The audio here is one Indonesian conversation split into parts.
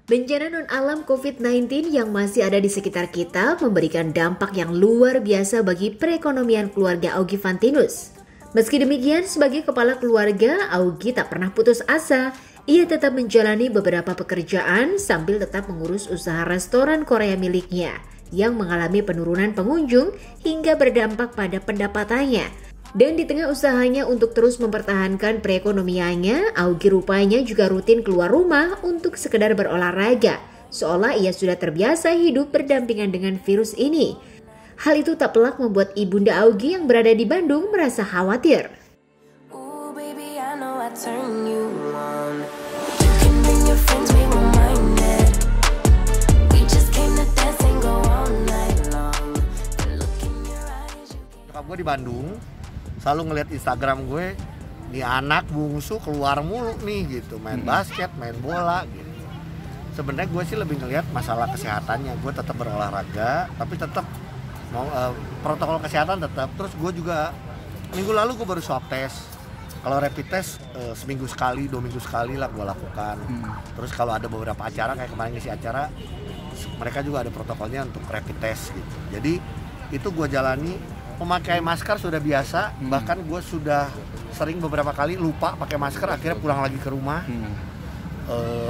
Bencana non-alam COVID-19 yang masih ada di sekitar kita memberikan dampak yang luar biasa bagi perekonomian keluarga Augie Fantinus. Meski demikian, sebagai kepala keluarga, Augie tak pernah putus asa. Ia tetap menjalani beberapa pekerjaan sambil tetap mengurus usaha restoran Korea miliknya yang mengalami penurunan pengunjung hingga berdampak pada pendapatannya. Dan di tengah usahanya untuk terus mempertahankan perekonomiannya, Augie rupanya juga rutin keluar rumah untuk sekedar berolahraga, seolah ia sudah terbiasa hidup berdampingan dengan virus ini. Hal itu tak pelak membuat ibunda Augie yang berada di Bandung merasa khawatir. Gue di Bandung selalu ngeliat Instagram gue, nih anak bungsu keluar mulu nih gitu, main basket, main bola gitu. Sebenarnya gue sih lebih ngeliat masalah kesehatannya, gue tetap berolahraga, tapi tetap mau protokol kesehatan tetap. Terus gue juga minggu lalu gue baru swab test. Kalau rapid test seminggu sekali, 2 minggu sekali lah gue lakukan. Terus kalau ada beberapa acara kayak kemarin ngisi acara, mereka juga ada protokolnya untuk rapid test gitu. Jadi itu gue jalani. Memakai masker sudah biasa, bahkan gue sudah sering beberapa kali lupa pakai masker, akhirnya pulang lagi ke rumah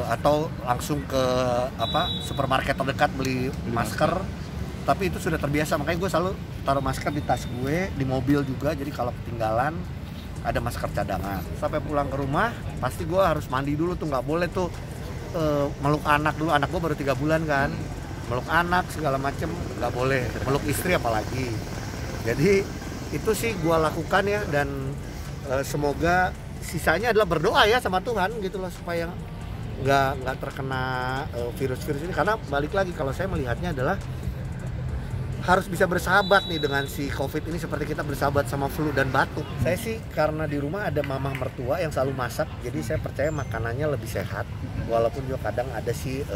atau langsung ke supermarket terdekat beli masker. Tapi itu sudah terbiasa, makanya gue selalu taruh masker di tas gue, di mobil juga, jadi kalau ketinggalan ada masker cadangan. Sampai pulang ke rumah pasti gue harus mandi dulu tuh, nggak boleh tuh meluk anak dulu, anak gue baru 3 bulan kan, meluk anak segala macem nggak boleh, meluk istri apalagi. Jadi itu sih gue lakukan ya, dan semoga sisanya adalah berdoa ya sama Tuhan gitu loh, supaya nggak terkena virus-virus ini. Karena balik lagi, kalau saya melihatnya adalah harus bisa bersahabat nih dengan si COVID ini seperti kita bersahabat sama flu dan batuk. Saya sih karena di rumah ada mamah mertua yang selalu masak, jadi saya percaya makanannya lebih sehat. Walaupun juga kadang ada sih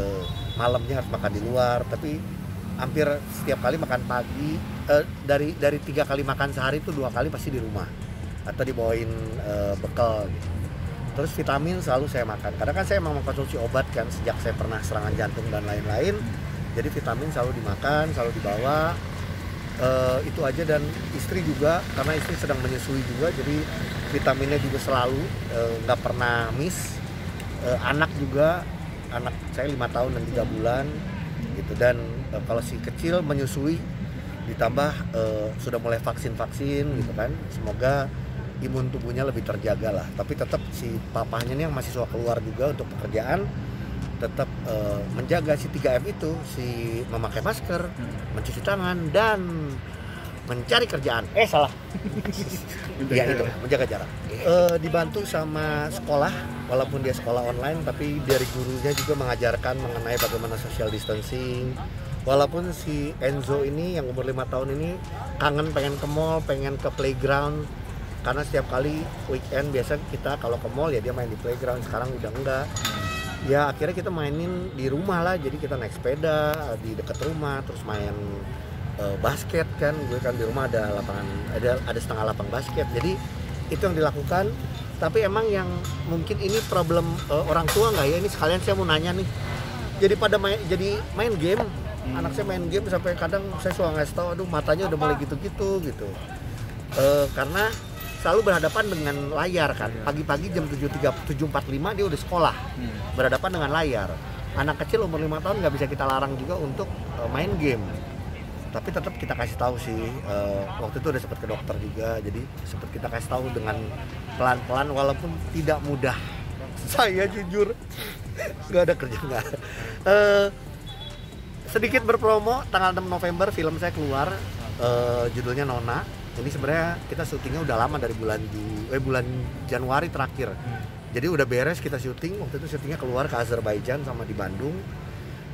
malamnya harus makan di luar, tapi hampir setiap kali makan pagi, dari 3 kali makan sehari itu 2 kali pasti di rumah atau dibawain bekal gitu. Terus vitamin selalu saya makan, karena kan saya memang mengkonsumsi obat kan sejak saya pernah serangan jantung dan lain-lain. Jadi vitamin selalu dimakan, selalu dibawa, itu aja. Dan istri juga, karena istri sedang menyusui juga, jadi vitaminnya juga selalu, nggak pernah miss. Anak juga, anak saya 5 tahun dan 3 bulan gitu. Dan kalau si kecil menyusui, ditambah sudah mulai vaksin gitu kan, semoga imun tubuhnya lebih terjaga lah. Tapi tetap si papahnya nih yang masih suka keluar juga untuk pekerjaan, tetap menjaga si 3M itu, si memakai masker, mencuci tangan, dan mencari kerjaan. Salah. Ya itu, menjaga jarak. Dibantu sama sekolah, walaupun dia sekolah online, tapi dari gurunya juga mengajarkan mengenai bagaimana social distancing. Walaupun si Enzo ini yang umur 5 tahun ini kangen, pengen ke mall, pengen ke playground, karena setiap kali weekend biasa kita kalau ke mall ya dia main di playground. Sekarang udah enggak. Ya akhirnya kita mainin di rumah lah, jadi kita naik sepeda di dekat rumah, terus main basket kan. Gue kan di rumah ada lapangan, ada setengah lapang basket, jadi itu yang dilakukan. Tapi emang yang mungkin ini problem orang tua nggak ya, ini sekalian saya mau nanya nih, jadi pada main game. Anak saya main game sampai kadang saya suka ngasih tahu, aduh matanya udah mulai gitu. Karena selalu berhadapan dengan layar kan. Pagi-pagi jam 7.45 dia udah sekolah, berhadapan dengan layar. Anak kecil umur 5 tahun nggak bisa kita larang juga untuk main game. Tapi tetap kita kasih tahu sih, waktu itu udah sempat ke dokter juga, jadi sempat kita kasih tahu dengan pelan-pelan, walaupun tidak mudah. Saya jujur nggak ada kerja nggak. Sedikit berpromo, tanggal 6 November film saya keluar, judulnya Nona. Ini sebenarnya kita syutingnya udah lama, dari bulan Januari terakhir. Jadi udah beres kita syuting. Waktu itu syutingnya keluar ke Azerbaijan sama di Bandung.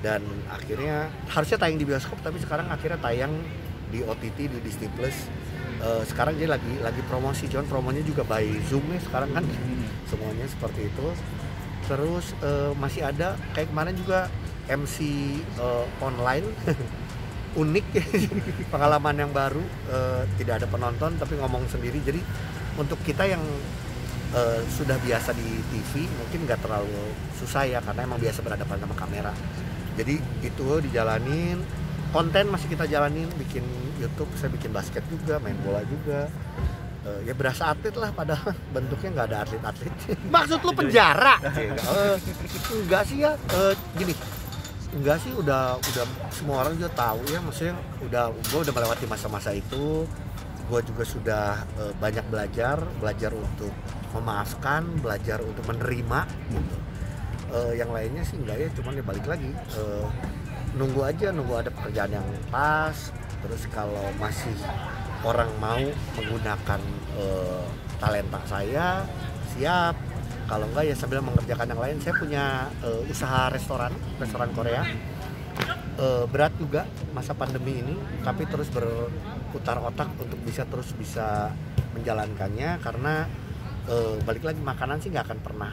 Dan akhirnya harusnya tayang di bioskop, tapi sekarang akhirnya tayang di OTT, di Disney Plus. Sekarang dia lagi promosi, cuman promonya juga by Zoom nih sekarang kan. Semuanya seperti itu. Terus masih ada kayak kemarin juga MC online. Unik ya, pengalaman yang baru, tidak ada penonton tapi ngomong sendiri. Jadi untuk kita yang sudah biasa di TV mungkin nggak terlalu susah ya, karena emang biasa berhadapan sama kamera. Jadi itu dijalanin, konten masih kita jalanin, bikin YouTube, saya bikin basket juga, main bola juga. Ya berasa atlet lah, padahal bentuknya nggak ada atlet-atlet. Maksud lu penjara? Enggak sih ya, gini, enggak sih, udah semua orang juga tahu ya, maksudnya gue udah melewati masa-masa itu. Gue juga sudah banyak belajar untuk memaafkan, belajar untuk menerima gitu. Yang lainnya sih enggak ya, cuman ya balik lagi, nunggu ada pekerjaan yang pas. Terus kalau masih orang mau menggunakan talenta saya, siap. Kalau enggak ya sambil mengerjakan yang lain. Saya punya usaha restoran Korea. Berat juga masa pandemi ini, tapi terus berputar otak untuk terus bisa menjalankannya, karena balik lagi, makanan sih nggak akan pernah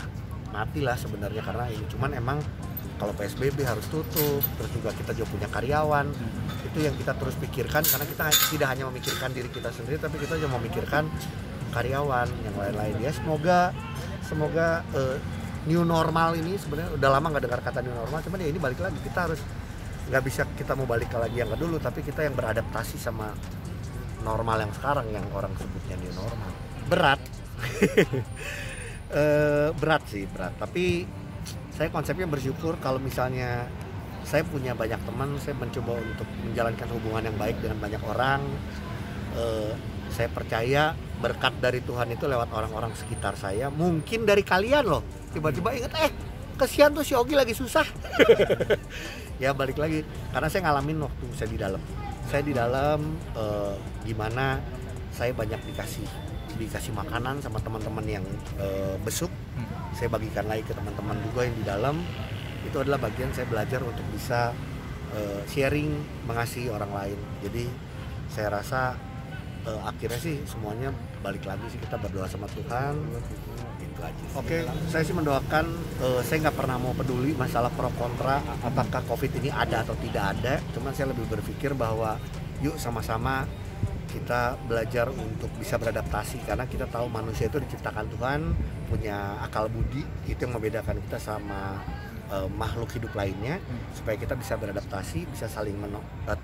mati lah sebenarnya, karena ini cuman emang kalau PSBB harus tutup. Terus juga kita juga punya karyawan, itu yang kita terus pikirkan, karena kita tidak hanya memikirkan diri kita sendiri, tapi kita juga memikirkan karyawan yang lain-lain ya. Semoga new normal ini, sebenarnya udah lama nggak dengar kata new normal, cuman ya ini balik lagi, kita harus, nggak bisa kita mau balik lagi yang ke dulu, tapi kita yang beradaptasi sama normal yang sekarang, yang orang sebutnya new normal. Berat. berat, tapi saya konsepnya bersyukur kalau misalnya saya punya banyak teman, saya mencoba untuk menjalankan hubungan yang baik dengan banyak orang. Saya percaya berkat dari Tuhan itu lewat orang-orang sekitar saya, mungkin dari kalian loh, tiba-tiba inget, kesian tuh si Ogi lagi susah. Ya balik lagi, karena saya ngalamin waktu saya di dalam gimana saya banyak dikasih makanan sama teman-teman yang besuk. Saya bagikan lagi ke teman-teman juga yang di dalam. Itu adalah bagian saya belajar untuk bisa sharing, mengasihi orang lain. Jadi saya rasa akhirnya sih semuanya balik lagi sih, kita berdoa sama Tuhan. Oke, saya sih mendoakan, saya nggak pernah mau peduli masalah pro kontra apakah COVID ini ada atau tidak ada. Cuman saya lebih berpikir bahwa yuk sama-sama kita belajar untuk bisa beradaptasi, karena kita tahu manusia itu diciptakan Tuhan punya akal budi, itu yang membedakan kita sama makhluk hidup lainnya, supaya kita bisa beradaptasi, bisa saling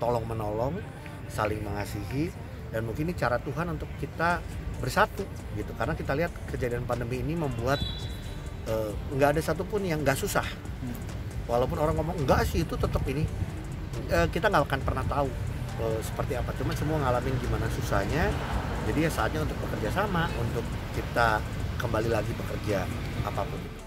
tolong menolong, saling mengasihi. Dan mungkin ini cara Tuhan untuk kita bersatu gitu, karena kita lihat kejadian pandemi ini membuat nggak ada satupun yang nggak susah. Walaupun orang ngomong enggak sih, itu tetap ini, kita nggak akan pernah tahu seperti apa, cuma semua ngalamin gimana susahnya. Jadi ya saatnya untuk bekerja sama, untuk kita kembali lagi bekerja apapun itu.